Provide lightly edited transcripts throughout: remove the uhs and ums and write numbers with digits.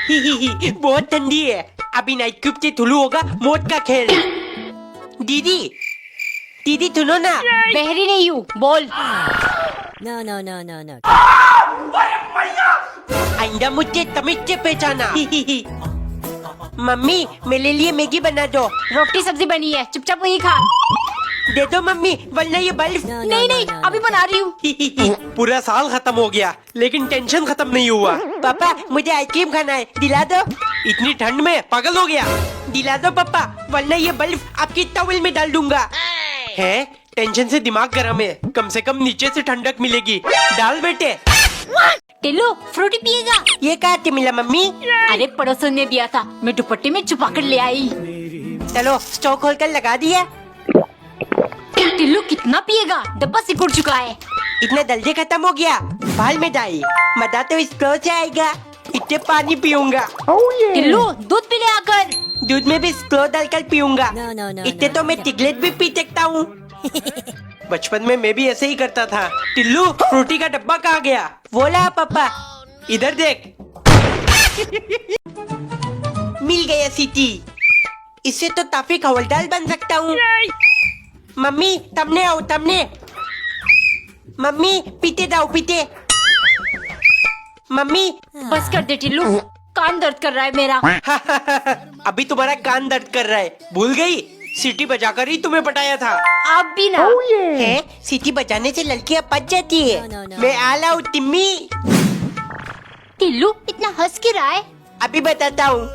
ही बहुत ठंडी है। अभी नाइट क्यूब से थुलू होगा मौत का खेल। दीदी दीदी सुनो ना। बहरी नहीं हूँ, बोल। No, no, no, no, no. आइंदा मुझे तमीज से पहचाना। मम्मी मेरे लिए मैगी बना दो। रोटी सब्जी बनी है, चुपचाप वही खा। दे दो मम्मी, वरना ये बल्ब। No, no, नहीं no, नहीं, no, अभी बना रही हूँ। पूरा साल खत्म हो गया लेकिन टेंशन खत्म नहीं हुआ। पापा मुझे आइसक्रीम खाना है, दिला दो। इतनी ठंड में पागल हो गया। दिला दो पापा, वरना ये बल्ब आपकी टॉवेल में डाल दूंगा। है टेंशन से दिमाग गर्म है, कम से कम नीचे से ठंडक मिलेगी। डाल बेटे। टिल्लू फ्रूटी पिएगा? ये कहाँ से मिला मम्मी? अरे पड़ोसन ने दिया था, मैं दुपट्टे में छुपा कर ले आई। चलो स्टॉक खोल कर लगा दिया। टिल्लू कितना पिएगा? डब्बा सिकुड़ चुका है। इतना जल्दी खत्म हो गया? बाल में डाई, मजा तो इस स्ट्रॉ से आएगा। इतने पानी पीऊंगा। टिल्लू दूध पी ले आकर। दूध में भी स्ट्रॉ डालकर पीऊंगा। No, no, no, इतने no, तो मैं no. टिकलेट भी पी सकता हूँ। बचपन में मैं भी ऐसे ही करता था। टिल्लू फ्रूटी का डब्बा कहाँ गया? वो ला पापा, इधर देख। मिल गया सीटी। इससे तो ताफिक हवलदार बन सकता हूँ। मम्मी तमने आओ, तमने। मम्मी पीते जाओ, पीते। मम्मी बस कर दे टिल्लू, कान दर्द कर रहा है मेरा। अभी तुम्हारा कान दर्द कर रहा है, भूल गई? सीटी बजाकर ही तुम्हें पटाया था। आप भी ना। है सीटी बजाने से लड़कियां पच जाती है। No, no, no. मैं आला हूँ टिम्मी। टिल्लू इतना हंस क्यों रहा है? अभी बताता हूँ।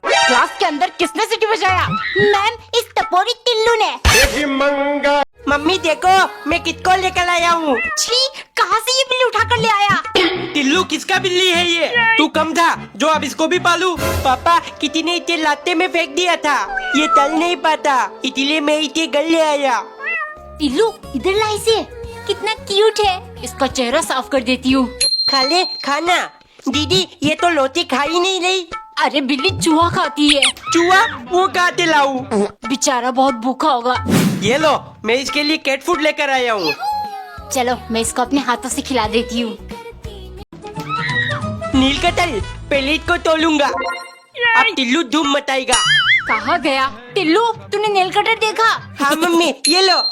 क्लास के अंदर किसने सीटी बजाया? मैम, इस टपोरी टिल्लू ने। मम्मी देखो मैं किसको लेकर आया हूँ। छी, कहाँ से ये बिल्ली उठा कर ले आया? टिल्लू किसका बिल्ली है ये? तू कम था जो अब इसको भी पालू। पापा किसी ने इसे लाते में फेंक दिया था, ये चल नहीं पाता, इसलिए मैं इसे घर ले आया। टिल्लू इधर ला इसे, कितना क्यूट है। इसका चेहरा साफ कर देती हूँ। खा ले खाना। दीदी ये तो लोटी खा ही नहीं रही। अरे बिल्ली चूहा खाती है। चूहा वो कहाँ से लाऊं? बेचारा बहुत भूखा होगा। ये लो, मैं इसके लिए कैट फूड लेकर आया हूँ। चलो मैं इसको अपने हाथों से खिला देती हूँ। नीलकतल पहले इसको तोलूंगा, अब टिल्लू धूम मचाएगा। कहाँ गया? टिल्लू तूने नेल कटर देखा? हाँ मम्मी ये लो।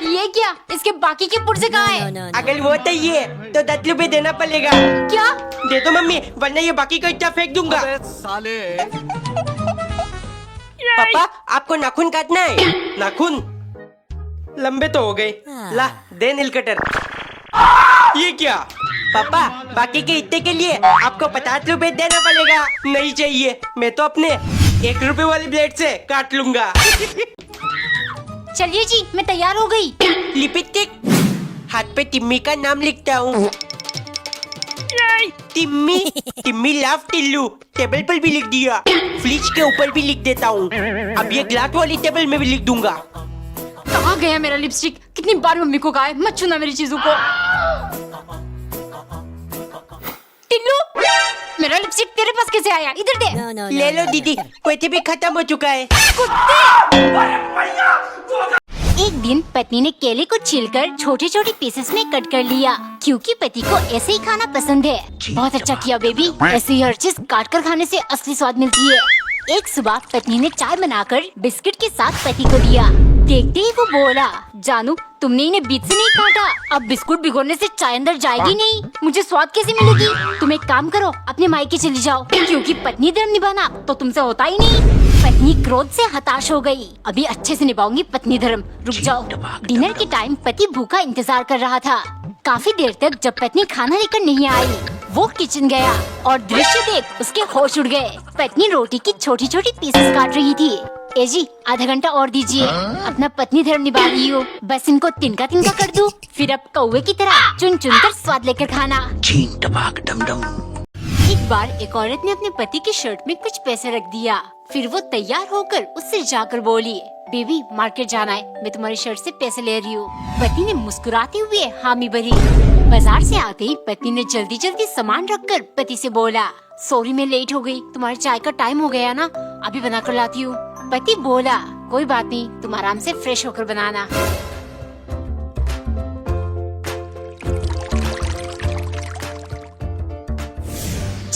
ये क्या? इसके बाकी के पुर्जे कहाँ No, है? no, no. अगर वो चाहिए तो 10 रुपए देना पड़ेगा। क्या? दे दो मम्मी, वरना ये बाकी का इतना फेंक दूंगा। पापा आपको नाखून काटना है? नाखून लंबे तो हो गए। ला दे नील कटर। ये क्या? पापा बाकी के इतने के लिए आपको 50 रुपए देना पड़ेगा। नहीं चाहिए, मैं तो अपने 1 रुपए वाली ब्लेड से काट लूंगा। चलिए जी, मैं तैयार हो गई। लिपस्टिक, हाथ पे टिम्मी का नाम लिखता हूँ। टिम्मी टिम्मी लव टिल्लू। टेबल पर भी लिख दिया, फ्रिज के ऊपर भी लिख देता हूँ। अब ये ग्लास वाली टेबल में भी लिख दूंगा। कहाँ गया मेरा लिपस्टिक? कितनी बार मम्मी को कहा है मत छूना मेरी चीजों को। टिल्लू मेरा लिपस्टिक तेरे पास कैसे आया? इधर दे। No, no, no, ले लो no, दीदी, वैसे भी खत्म हो चुका है। एक दिन पत्नी ने केले को छीलकर छोटे छोटे पीसेस में कट कर लिया, क्योंकि पति को ऐसे ही खाना पसंद है। बहुत अच्छा किया बेबी, ऐसे ही हर चीज काट कर खाने से असली स्वाद मिलती है। एक सुबह पत्नी ने चाय बनाकर बिस्किट के साथ पति को दिया। देखते ही वो बोला, जानू तुमने इन्हें बीच से नहीं काटा, अब बिस्कुट भिगोने से चाय अंदर जाएगी नहीं, मुझे स्वाद कैसे मिलेगी? तुम एक काम करो, अपने मायके चली जाओ, क्योंकि पत्नी धर्म निभाना तो तुमसे होता ही नहीं। पत्नी क्रोध से हताश हो गई। अभी अच्छे से निभाऊंगी पत्नी धर्म, रुक जाओ। डिनर के टाइम पति भूखा इंतजार कर रहा था। काफी देर तक जब पत्नी खाना लेकर नहीं आई, वो किचन गया और दृश्य देख उसके होश उड़ गए। पत्नी रोटी की छोटी छोटी पीसेस काट रही थी। ए जी, आधा घंटा और दीजिए, अपना पत्नी धर्म निभा रही हो, बस इनको तिनका तिनका कर दूं, फिर अब कौवे की तरह चुन चुन कर स्वाद लेकर खाना। एक बार एक औरत ने अपने पति की शर्ट में कुछ पैसे रख दिया। फिर वो तैयार होकर उससे जाकर बोली, बेबी मार्केट जाना है, मैं तुम्हारी शर्ट से पैसे ले रही हूँ। पति ने मुस्कुराते हुए हामी भरी। बाजार से आते ही पत्नी ने जल्दी जल्दी सामान रखकर पति से बोला, सॉरी मैं लेट हो गई, तुम्हारे चाय का टाइम हो गया ना, अभी बना कर लाती हूँ। पति बोला, कोई बात नहीं, तुम आराम से फ्रेश होकर बनाना।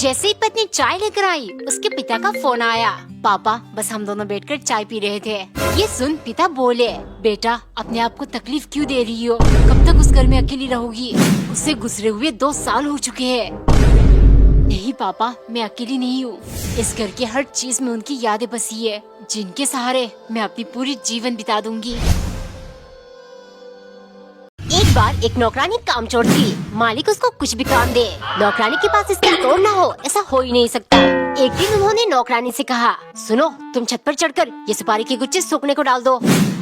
जैसे ही पत्नी चाय लेकर आई, उसके पिता का फोन आया। पापा, बस हम दोनों बैठकर चाय पी रहे थे। ये सुन पिता बोले, बेटा अपने आप को तकलीफ क्यों दे रही हो? कब तक उस घर में अकेली रहोगी? उससे गुजरे हुए 2 साल हो चुके हैं। नहीं पापा, मैं अकेली नहीं हूँ। इस घर की हर चीज में उनकी यादें बसी है, जिनके सहारे मैं अपनी पूरी जीवन बिता दूंगी। एक बार एक नौकरानी कामचोर थी। मालिक उसको कुछ भी काम दे, नौकरानी के पास इसका तोड़ ना हो, ऐसा हो ही नहीं सकता। एक दिन उन्होंने नौकरानी से कहा, सुनो, तुम छत पर चढ़कर ये सुपारी के गुच्छे सूखने को डाल दो।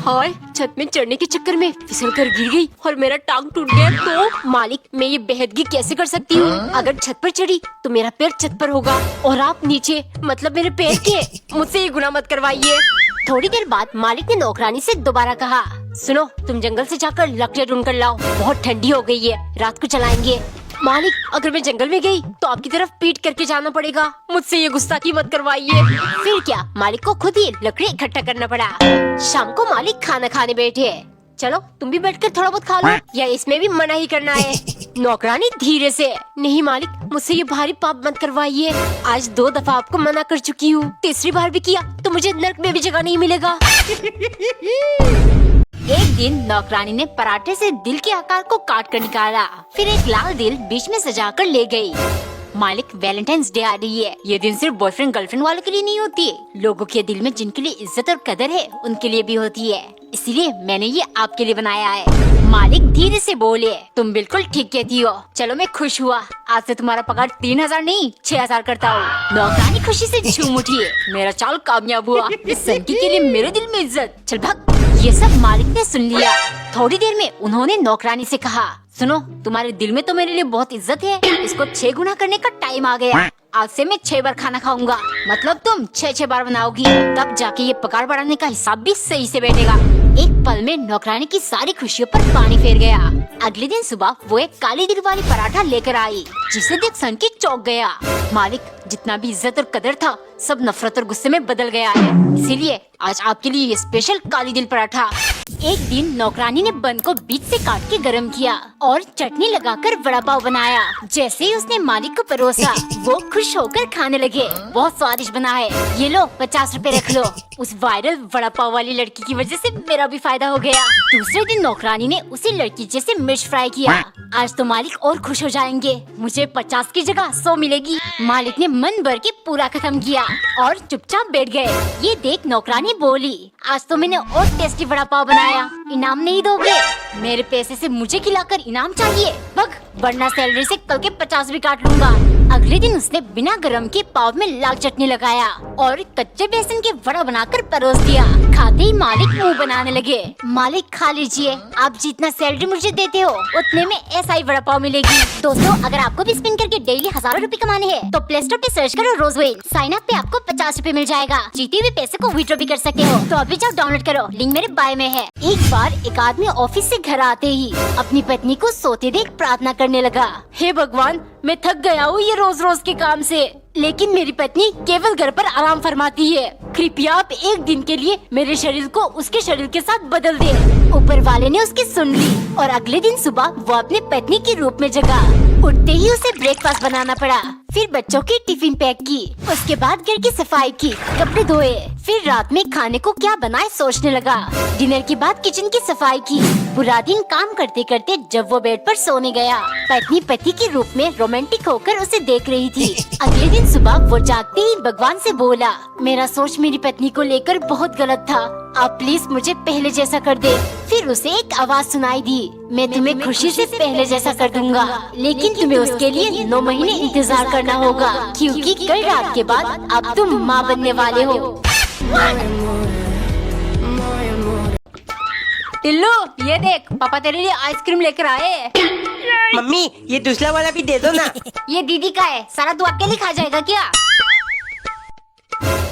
हाय, छत में चढ़ने के चक्कर में फिसल कर गिर गई और मेरा टांग टूट गया। तो मालिक, मैं ये बेहदगी कैसे कर सकती हूँ? अगर छत पर चढ़ी तो मेरा पैर छत पर होगा और आप नीचे, मतलब मेरे पैर के। मुझसे ये गुनाह मत करवाइए। थोड़ी देर बाद मालिक ने नौकरानी से दोबारा कहा, सुनो, तुम जंगल से जाकर लकड़ियाँ ढूंढ कर लाओ, बहुत ठंडी हो गई है, रात को चलाएंगे। मालिक, अगर मैं जंगल में गई तो आपकी तरफ पीट करके जाना पड़ेगा, मुझसे ये गुस्ताखी मत करवाइए। फिर क्या, मालिक को खुद ही लकड़ी इकट्ठा करना पड़ा। शाम को मालिक खाना खाने बैठे। चलो तुम भी बैठकर थोड़ा बहुत खा लो, या इसमें भी मना ही करना है? नौकरानी धीरे से, नहीं मालिक, मुझसे ये भारी पाप मत करवाइए। आज 2 दफा आपको मना कर चुकी हूँ, तीसरी बार भी किया तो मुझे नर्क में भी जगह नहीं मिलेगा। एक दिन नौकरानी ने पराठे से दिल के आकार को काट कर निकाला, फिर एक लाल दिल बीच में सजाकर ले गई। मालिक, वैलेंटाइंस डे आ रही है। ये दिन सिर्फ बॉयफ्रेंड गर्लफ्रेंड वालों के लिए नहीं होती, लोगों के दिल में जिनके लिए इज्जत और कदर है उनके लिए भी होती है। इसीलिए मैंने ये आपके लिए बनाया है। मालिक धीरे से बोले, तुम बिल्कुल ठीक कहती हो। चलो मैं खुश हुआ, आज से तुम्हारा पगार 3000 नहीं 6000 करता हूँ। नौकरानी खुशी से झूम उठी, मेरा चाल कामयाब हुआ, इस सनकी के लिए मेरे दिल में इज्जत, चल भाग। ये सब मालिक ने सुन लिया। थोड़ी देर में उन्होंने नौकरानी से कहा, सुनो, तुम्हारे दिल में तो मेरे लिए बहुत इज्जत है, इसको 6 गुना करने का टाइम आ गया। आज से मैं 6 बार खाना खाऊंगा, मतलब तुम 6 बार बनाओगी, तब जाके ये पगार बढ़ाने का हिसाब भी सही से बैठेगा। एक पल में नौकरानी की सारी खुशियों पर पानी फेर गया। अगले दिन सुबह वो एक काली दिल वाली पराठा लेकर आई, जिसे देख सनकी चौंक गया। मालिक, जितना भी इज्जत और कदर था सब नफरत और गुस्से में बदल गया है, इसीलिए आज आपके लिए ये स्पेशल काली दिल पराठा। एक दिन नौकरानी ने बन को बीच से काट के गरम किया और चटनी लगाकर वड़ा पाव बनाया। जैसे ही उसने मालिक को परोसा, वो खुश होकर खाने लगे। बहुत स्वादिष्ट बना है, ये लो 50 रुपए रख लो। उस वायरल वड़ा पाव वाली लड़की की वजह से मेरा भी फायदा हो गया। दूसरे दिन नौकरानी ने उसी लड़की जैसे मिर्च फ्राई किया। आज तो मालिक और खुश हो जाएंगे, मुझे 50 की जगह 100 मिलेगी। मालिक ने मन भर के पूरा खत्म किया और चुपचाप बैठ गए। ये देख नौकरानी बोली, आज तो मैंने और टेस्टी वड़ा पाव बनाया, इनाम नहीं दोगे? मेरे पैसे से मुझे खिलाकर इनाम चाहिए? भग, वरना सैलरी से कल के 50 भी काट लूंगा। अगले दिन उसने बिना गरम के पाव में लाल चटनी लगाया और कच्चे बेसन के वड़ा बनाकर परोस दिया। खाते ही मालिक मुंह बनाने लगे। मालिक, खा लीजिए, आप जितना सैलरी मुझे देते हो उतने में ऐसा ही वड़ा पाव मिलेगी। दोस्तों, अगर आपको भी स्पिन करके डेली हजारों रुपए कमाने हैं तो प्ले स्टोर पे सर्च करो रोजवेल। साइन अप पे आपको 50 रुपए मिल जाएगा। जीते हुए पैसे को विड्रॉ भी कर सकते हो, तो अभी जाओ डाउनलोड करो, लिंक मेरे बायो में है। एक बार एक आदमी ऑफिस से घर आते ही अपनी पत्नी को सोते देख प्रार्थना करने लगा, हे भगवान, मैं थक गया हूँ ये रोज रोज के काम से, लेकिन मेरी पत्नी केवल घर पर आराम फरमाती है। कृपया आप एक दिन के लिए मेरे शरीर को उसके शरीर के साथ बदल दे। ऊपर वाले ने उसकी सुन ली और अगले दिन सुबह वो अपने पत्नी के रूप में जगा। उठते ही उसे ब्रेकफास्ट बनाना पड़ा, फिर बच्चों की टिफिन पैक की, उसके बाद घर की सफाई की, कपड़े धोए, फिर रात में खाने को क्या बनाए सोचने लगा। डिनर के बाद किचन की सफाई की। पूरा दिन काम करते करते जब वो बेड पर सोने गया, पत्नी पति के रूप में रोमांटिक होकर उसे देख रही थी। अगले दिन सुबह वो जागते ही भगवान से बोला, मेरा सोच मेरी पत्नी को लेकर बहुत गलत था, आप प्लीज मुझे पहले जैसा कर दे। फिर उसे एक आवाज सुनाई दी, मैं तुम्हें खुशी से पहले जैसा कर दूंगा, लेकिन तुम्हें उसके लिए 9 महीने इंतजार करना होगा, क्योंकि कल रात के बाद अब तुम माँ बनने वाले हो। टिल्लू, ये देख, पापा तेरे लिए आइसक्रीम लेकर आए। मम्मी, ये दूसरा वाला भी दे दो ना। ये दीदी का है, सारा तू अकेले खा जाएगा क्या?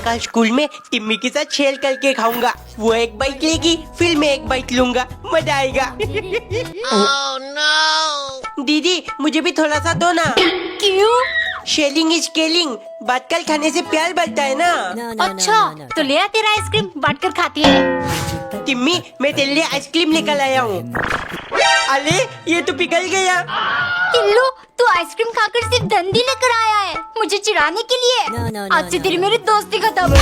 कल स्कूल में टिम्मी के साथ शेयर करके खाऊंगा, वो एक बाइट लेगी, फिर मैं एक बाइट लूंगा, मजा आएगा। Oh no! दीदी, मुझे भी थोड़ा सा दो ना। क्यों? शेयरिंग इज केयरिंग, बातकल खाने से प्यार बढ़ता है ना। No, no, अच्छा, no, no, no. तो ले आ तेरा आइसक्रीम, बांट कर खाते हैं। टिम्मी, मैं तेरे लिए आइसक्रीम लेकर आया हूँ। अरे, ये तो पिघल गया। टिल्लू, तू आइसक्रीम खाकर सिर्फ दंदी लेकर आया है, मुझे मुझे चिढ़ाने के लिए। आज से तेरी मेरी दोस्ती खत्म।